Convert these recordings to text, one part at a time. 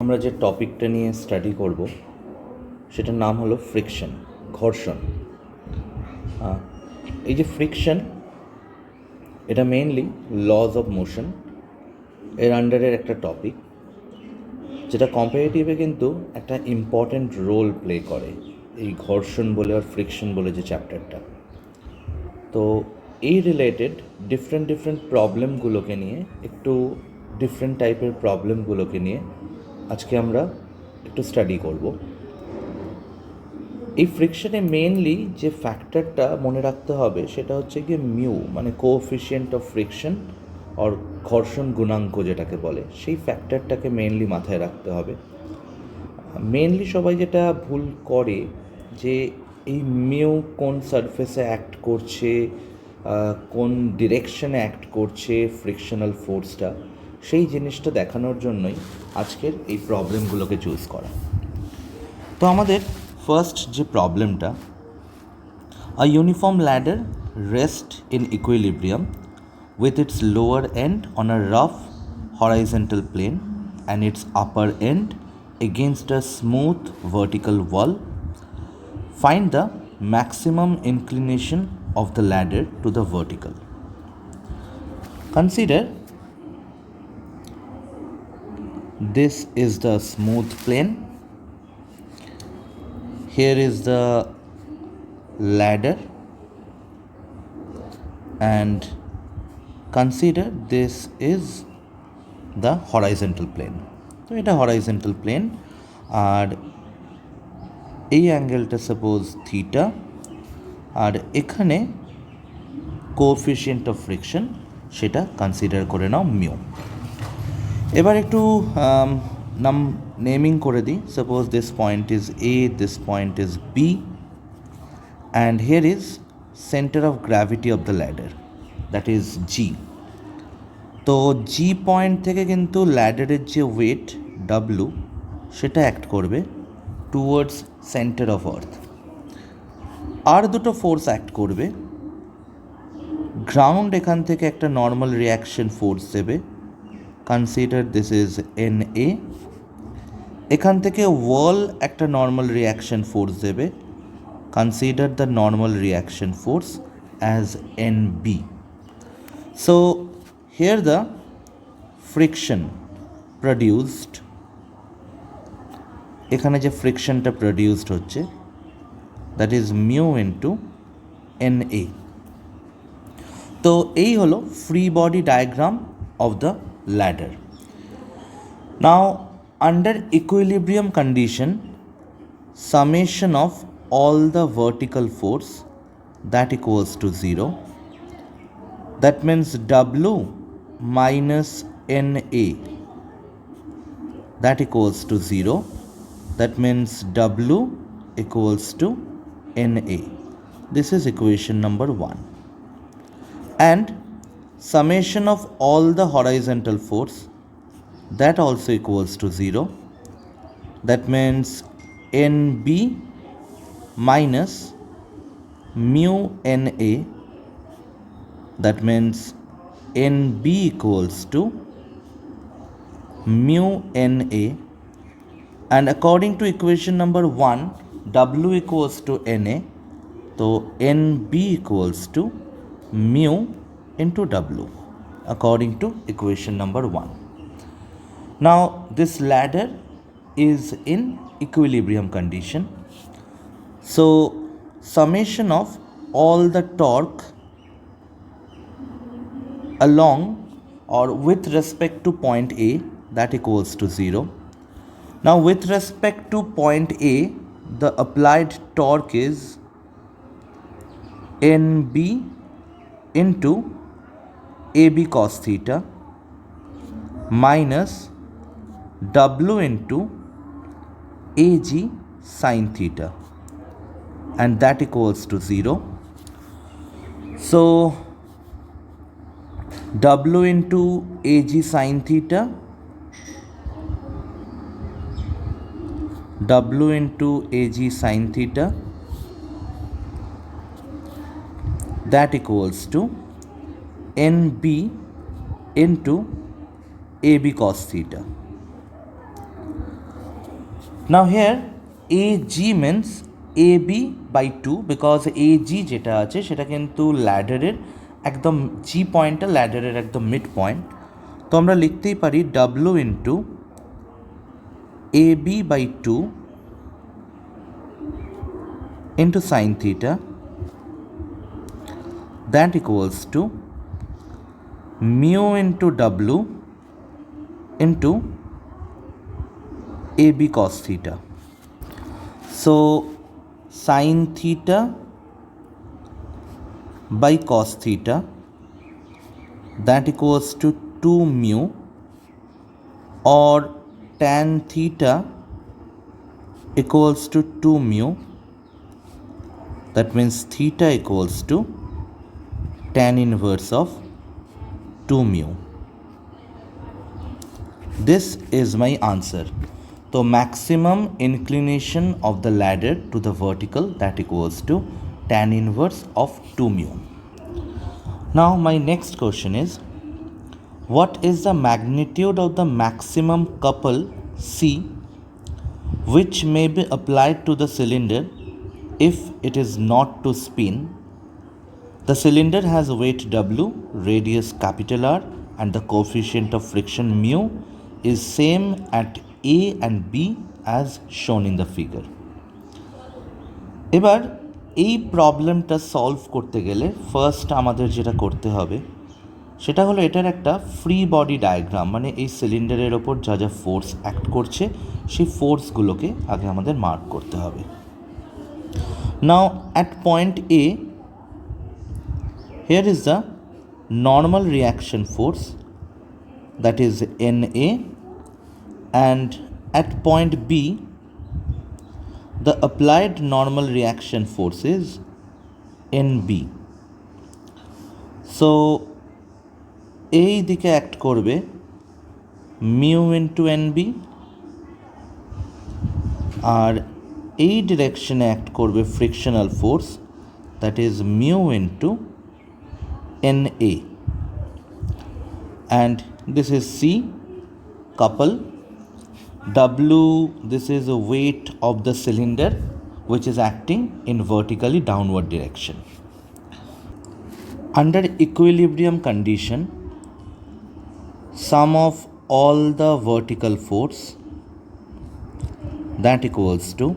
আমরা যে টপিকটা নিয়ে স্টাডি করব সেটার নাম হলো ফ্রিকশন, ঘর্ষণ। এই যে ফ্রিকশন, এটা মেইনলি লজ অফ মোশন এর আন্ডারের একটা টপিক, যেটা কম্পারেটিভে কিন্তু একটা ইম্পর্ট্যান্ট রোল প্লে করে এই ঘর্ষণ বলে আর ফ্রিকশন বলে যে চ্যাপ্টারটা। তো এই রিলেটেড ডিফারেন্ট প্রবলেমগুলোকে নিয়ে, একটু ডিফারেন্ট টাইপের প্রবলেমগুলোকে নিয়ে আজকে আমরা একটু স্টাডি করব। এই ফ্রিকশনে মেনলি যে ফ্যাক্টরটা মনে রাখতে হবে সেটা হচ্ছে গিয়ে মিউ, মানে কোএফিশিয়েন্ট অফ ফ্রিকশন আর ঘর্ষণ গুণাঙ্ক যেটাকে বলে, সেই ফ্যাক্টরটাকে মেনলি মাথায় রাখতে হবে। মেনলি সবাই যেটা ভুল করে যে এই মিউ কোন সারফেসে অ্যাক্ট করছে, কোন ডিরেকশনে অ্যাক্ট করছে ফ্রিকশনাল ফোর্সটা, সেই জিনিসটা দেখানোর জন্যই আজকের এই প্রবলেমগুলোকে চুজ করা। তো আমাদের ফার্স্ট যে প্রবলেমটা, আ uniform ladder rest in equilibrium with its lower end on a rough horizontal plane and its upper end against a smooth vertical wall. Find the maximum inclination of the ladder to the vertical. Consider this is the smooth plane. Here is the ladder, and consider this is the horizontal plane. তো এটা horizontal plane, আর এই অ্যাঙ্গেলটা suppose theta, আর এখানে coefficient of friction সেটা consider করে নাও mu. এবার একটু নেমিং করে দিই। Suppose this point is A, this point is B, and here is centre of gravity of the ladder, that is G. তো জি পয়েন্ট থেকে কিন্তু ল্যাডারের যে ওয়েট ডাব্লু সেটা অ্যাক্ট করবে টুয়ার্ডস সেন্টার অফ আর্থ। আর দুটো ফোর্স অ্যাক্ট করবে। গ্রাউন্ড এখান থেকে একটা নর্মাল রিয়াকশন ফোর্স দেবে, consider this is an A. এখান থেকে ওয়াল একটা নর্মাল রিয়াকশন ফোর্স দেবে, consider the normal reaction force as N B. So here the friction produced, এখানে যে ফ্রিকশনটা প্রডিউসড হচ্ছে that is mu into N A. তো এই হলো free body diagram of the ladder. Now under equilibrium condition, summation of all the vertical force that equals to 0. That means W minus NA, that equals to 0. That means W equals to NA. This is equation number 1. And summation of all the horizontal force, that also equals to 0. That means NB minus mu NA, that means NB equals to mu NA, and according to equation number 1, W equals to NA, so NB equals to mu into W according to equation number 1. Now this ladder is in equilibrium condition, so summation of all the torque along or with respect to point A, that equals to 0. Now with respect to point A, the applied torque is NB into AB cos theta minus W into AG sin theta, and that equals to 0. So W into AG sin theta, W into AG sin theta, that equals to NB into AB cos theta. Now here AG means AB by 2 because AG যেটা আছে সেটা কিন্তু ল্যাডারের একদম জি পয়েন্টটা ল্যাডারের একদম mid point, তো আমরা লিখতেই পারি W into AB by 2 into sin theta, that equals to mu into W into AB cos theta. So sin theta by cos theta, that equals to 2 mu, or tan theta equals to 2 mu. That means theta equals to tan inverse of 2 mu. This is my answer. So maximum inclination of the ladder to the vertical, that equals to tan inverse of 2 mu. Now my next question is, what is the magnitude of the maximum couple C which may be applied to the cylinder if it is not to spin? The cylinder has weight W, radius capital R, and the coefficient of friction mu is same at A and B as shown in the figure. এবার এই প্রবলেমটা solve করতে গেলে first আমাদের যেটা করতে হবে সেটা হলো এটার একটা ফ্রি বডি ডায়াগ্রাম, মানে এই সিলিন্ডারের ওপর যা যা ফোর্স অ্যাক্ট করছে সেই ফোর্সগুলোকে আগে আমাদের মার্ক করতে হবে। Now at point A, here is the normal reaction force, that is NA, and at point B the applied normal reaction force is NB. So এই দিকে অ্যাক্ট করবে মিউ ইন্টু NB, আর এই ডিরেকশনে অ্যাক্ট করবে frictional force, that is mu into NA, and this is C couple. W, this is a weight of the cylinder which is acting in vertically downward direction. Under equilibrium condition, sum of all the vertical force, that equals to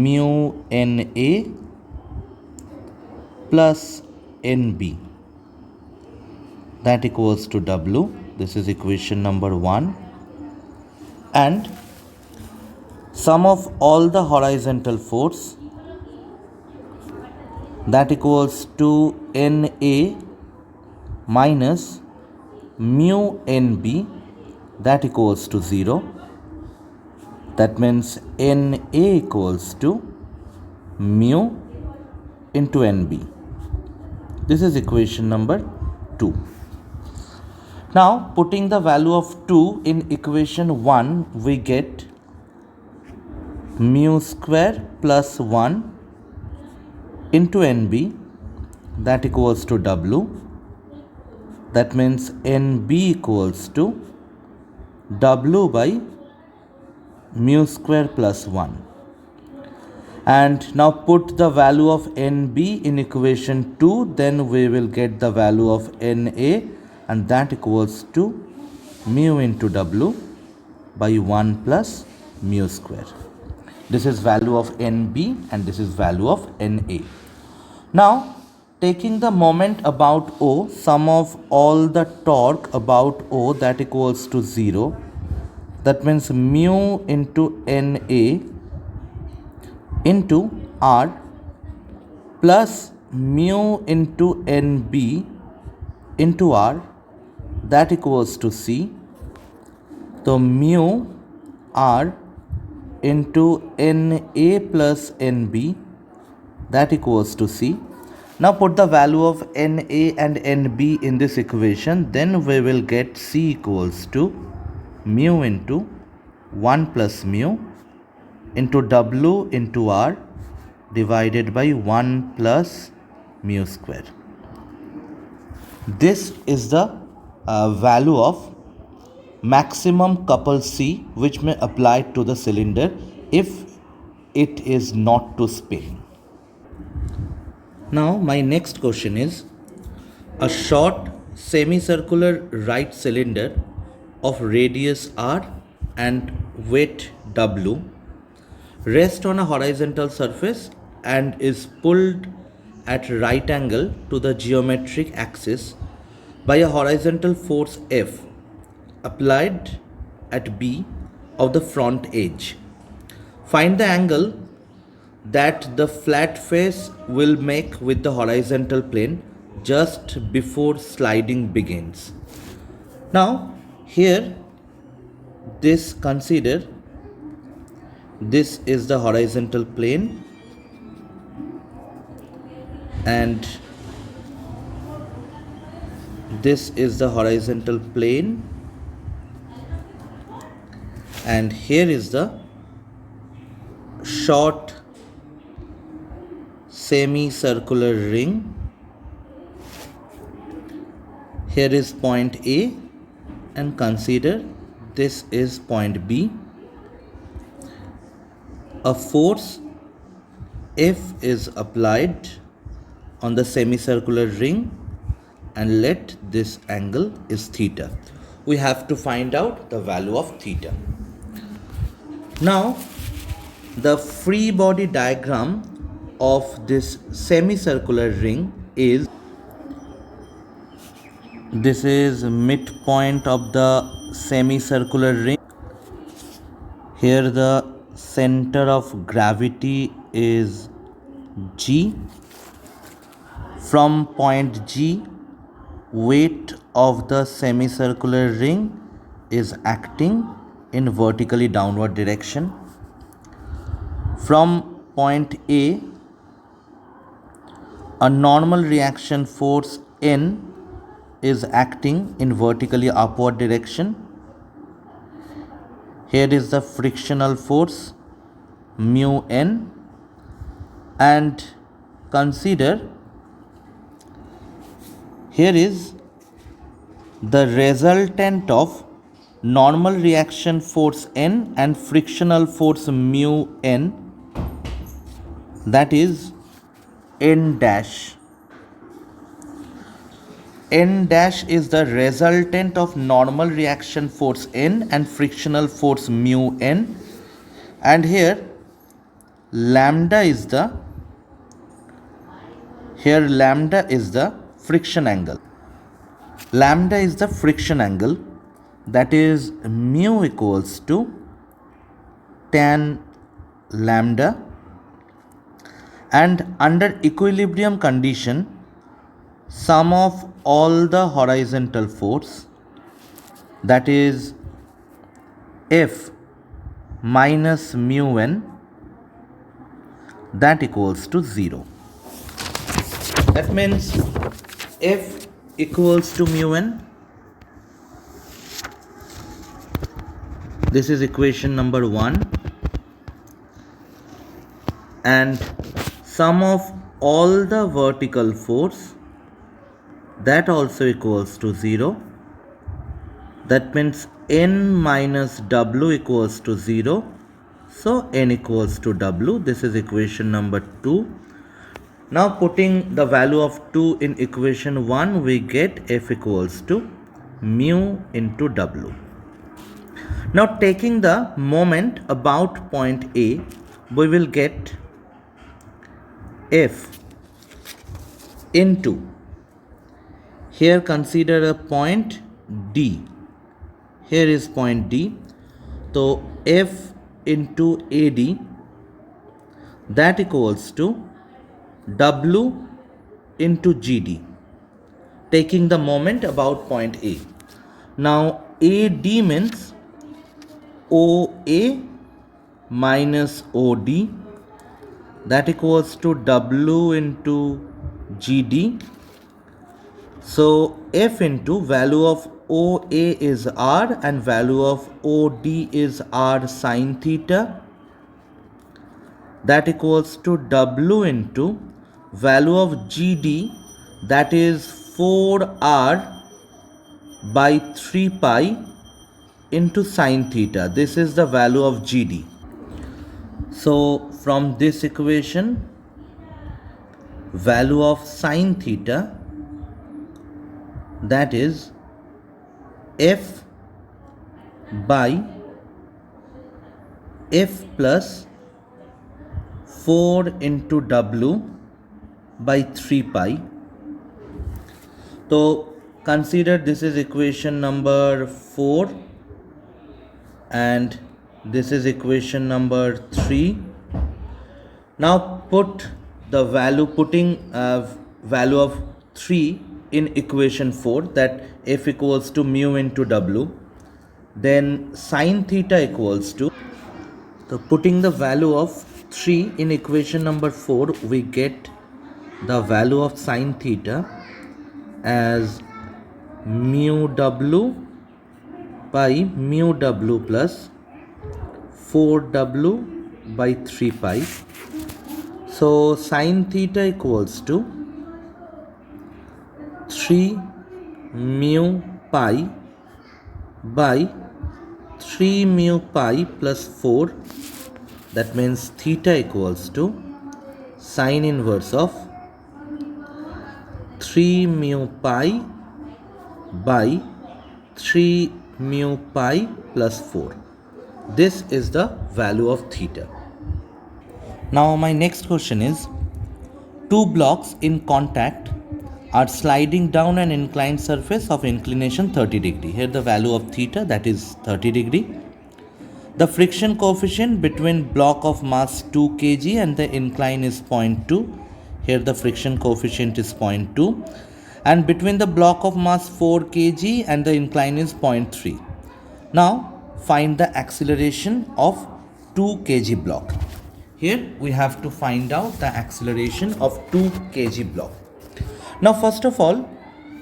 mu NA plus NB, that equals to W. This is equation number 1. And sum of all the horizontal force, that equals to NA minus mu NB, that equals to 0. That means NA equals to mu into NB. This is equation number 2. Now putting the value of 2 in equation 1, we get mu square plus 1 into NB, that equals to W. That means NB equals to W by mu square plus 1. And now put the value of NB in equation 2, then we will get the value of NA, and that equals to mu into W by 1 plus mu square. This is value of NB and this is value of NA. Now taking the moment about O, sum of all the torque about O, that equals to 0. That means mu into NA into R plus mu into NB into R, that equals to C. So mu R into NA plus NB, that equals to C. Now put the value of NA and NB in this equation, then we will get C equals to mu into 1 plus mu into W into R divided by 1 plus mu square. This is the value of maximum couple C which may apply to the cylinder if it is not to spin. Now my next question is, a short semicircular right cylinder of radius r and weight w rests on a horizontal surface and is pulled at right angle to the geometric axis by a horizontal force F applied at B of the front edge. Find the angle that the flat face will make with the horizontal plane just before sliding begins. Now here consider this is the horizontal plane and this is the horizontal plane and here is the short semicircular ring. Here is point A and consider this is point B. A force F is applied on the semicircular ring and let this angle is theta. We have to find out the value of theta. Now the free body diagram of this semicircular ring is, this is midpoint of the semicircular ring. Here the center of gravity is G. From point G, weight of the semicircular ring is acting in vertically downward direction. From point A, a normal reaction force N is acting in vertically upward direction. Here is the frictional force mu N, and consider here is the resultant of normal reaction force N and frictional force mu N, that is N dash. N dash is the resultant of normal reaction force N and frictional force mu N, and here lambda is the friction angle. Lambda is the friction angle, that is mu equals to tan lambda, and under equilibrium condition sum of all the horizontal force, that is F minus mu N, that equals to 0. That means F equals to mu N. This is equation number 1, and sum of all the vertical force, that also equals to 0. That means N minus W equals to 0. So N equals to W. This is equation number 2. Now putting the value of 2 in equation 1, we get F equals to mu into W. Now taking the moment about point A, we will get F into, here consider a point D. Here is point D. So F into AD, that equals to W into GD, taking the moment about point A. Now AD means OA minus OD, that equals to W into GD. So F into value of OA is R and value of OD is R sine theta, that equals to W into value of GD, that is 4R by 3 pi into sine theta. This is the value of GD. So from this equation, value of sine theta, that is F by F plus 4 into W by 3 pi. So consider this is equation number 4 and this is equation number 3. Now put the value, value of 3 in equation 4, that F equals to mu into W. Then sine theta equals to, so putting the value of 3 in equation number 4, we get the value of sine theta as mu W by mu W plus 4W by 3 pi. So sine theta equals to 3 mu pi by 3 mu pi plus 4. That means theta equals to sine inverse of 3 mu pi by 3 mu pi plus 4. This is the value of theta. Now my next question is, two blocks in contact are sliding down an inclined surface of inclination 30 degree. Here the value of theta, that is 30 degree. The friction coefficient between block of mass 2 kg and the incline is 0.2. Here the friction coefficient is 0.2. And between the block of mass 4 kg and the incline is 0.3. Now find the acceleration of 2 kg block. Here we have to find out the acceleration of 2 kg block. Now first of all,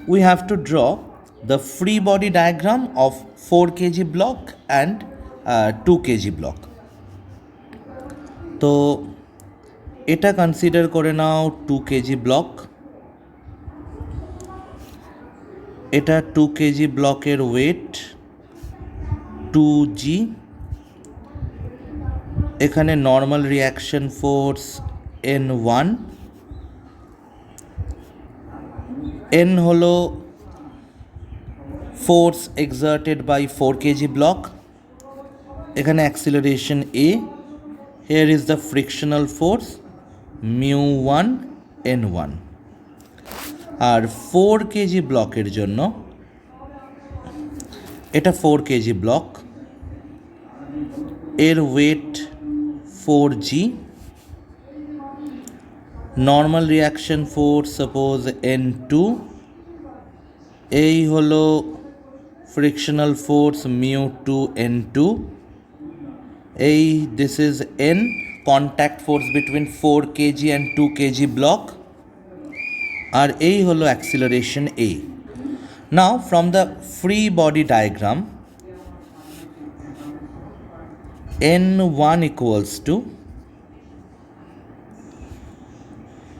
we have to draw the free body diagram of 4 kg block and 2 kg block. তো এটা consider করে নাও 2 kg block. এটা 2 kg ব্লকের weight 2g। এখানে normal reaction force N1, N হলো force exerted by 4 kg block. এখানে acceleration A, here is the frictional force mu1 N1। আর 4 kg ব্লকের জন্য, এটা 4 kg ব্লক, এর weight 4g, normal reaction force suppose N2, এই হলো ফ্রিকশনাল ফোর্স mu2 N2, এই this is N, contact force between 4 kg and 2 kg block, আর এই হলো acceleration A। Now from the free body diagram, N1 equals to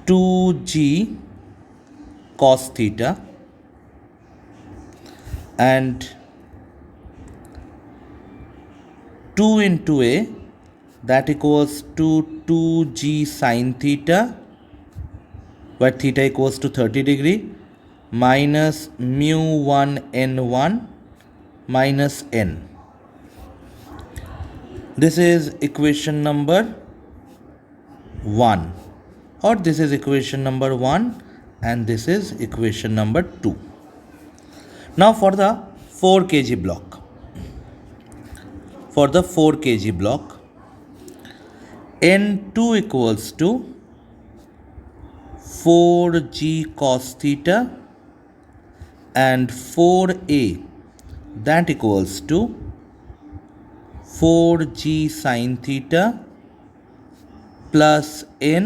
2g cos theta and 2 into A, that equals to 2g sin theta, where theta equals to 30 degree, minus mu1 N1 minus N. This is equation number 1, or this is equation number 1 and this is equation number 2. Now for the 4 kg block. For the 4 kg block, N2 equals to 4g cos theta and 4a, that equals to 4g sin theta plus n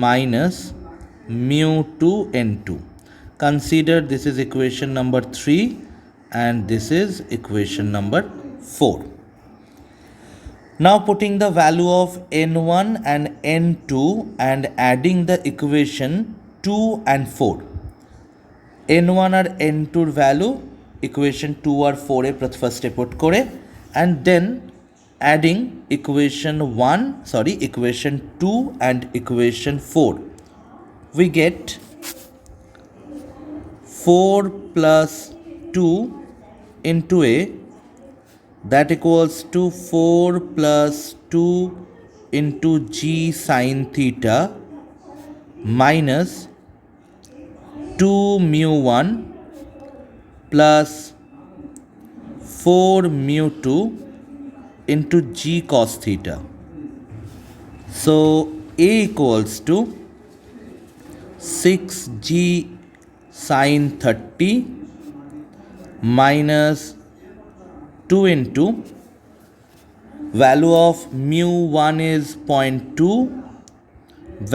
minus mu2 N2. Consider this is equation number 3 and this is equation number 4. Now putting the value of N1 and N2 and adding the equation 2 and 4. N1 R N2 এর value equation 2 আর 4-এ ফার্স্টে put করে, and then adding equation 2 and equation 4, we get 4 plus 2 into a, that equals to 4 plus 2 into g sine theta minus 2 mu 1 plus 4 mu 2 into g cos theta. So a equals to 6g sine 30 minus 2 into value of mu 1 is 0.2,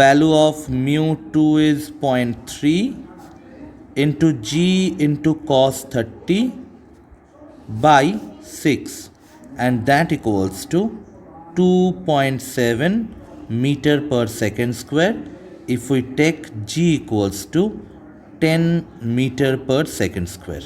value of mu 2 is 0.3 into g into cos 30 by 6, and that equals to 2.7 meter per second square if we take g equals to 10 meter per second square.